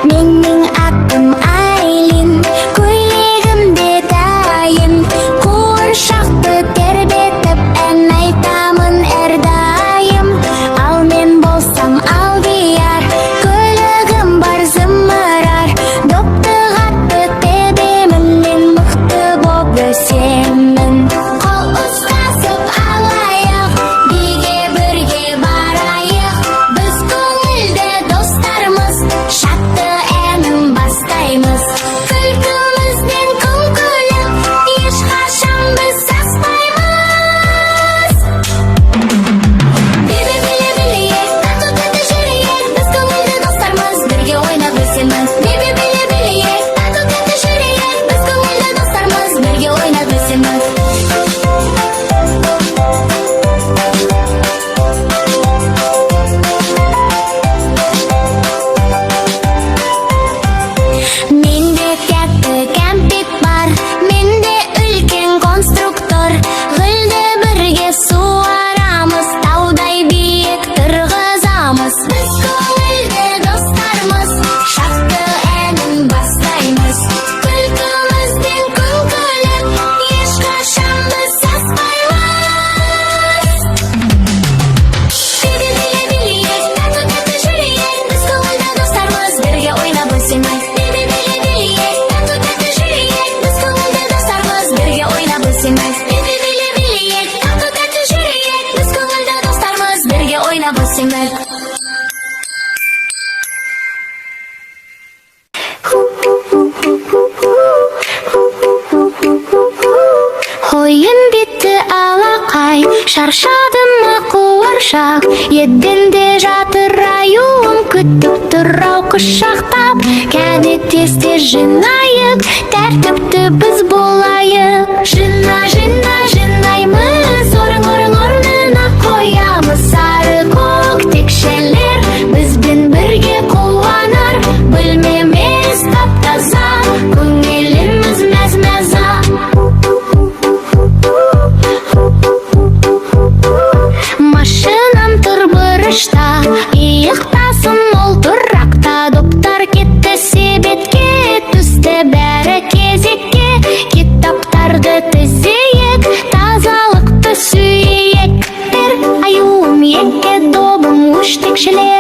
Менің атым Айлин, көйлегімде дайын, қуыршақты тербетіп ән айтамын әрдайым. Ал мен болсам алдияр, көлігім бар зымырар, допты қатты тебемін, мен мықты боп өсемін. Қол ұстасып алайық, биге бірге барайық, біз көңілді достармыз, шатты әнін бастаймыз. Күлкімізден күн күліп, ешқашан біз саспаймыз. Бебе біле білейік, тату-тәтті жүрейік, біз көңілді достармыз, бірге ойнап өсеміз. Бебе біле білейік, тату-тәтті жүрейік, біз көңілді достармыз, бірге ойнап өсеміз. Менде тәтті кәмпит бар, менде үлкен конструктор, гүлді бірге суарамыз, таудай биік тұрғызамыз. Біз көңілді достармыз, шатты әнін бастаймыз. Күлкімізден күн күліп, ешқашан біз саспаймыз. Бебе біле білейік, тату-тәтті жүрейік, біз көңілді достармыз, бірге ойнап өсеміз. Бебе біле білейік, тату-тәтті жүрейік, біз көңілді достармыз, бірге ойнап өсеміз. Бебе біле білейік, тату-тәтті жүрейік, біз көңілді достармыз, бірге ойнап өсеміз. Ойын бітті алақай, шаршадым ма қуыршақ, еденде жатыр аюым, күтіп тұр ау құшақтап. Кәне тез-тез жинайық, тәртіпті біз болайық. Жинаймыз, орынына қоямыз. Сары көк текшелер бізбен бірге қуанар, бөлмеміз тап-таза, көңіліміз мәз-мәза. Машинам тұр бұрышта, иықтасын ол тұрақта, доптар кетті себетке, түсті бәрі кезекке. Китаптарды тізейік, тазалықты сүйейік. Бір аюым, екі добым, үш текшелер.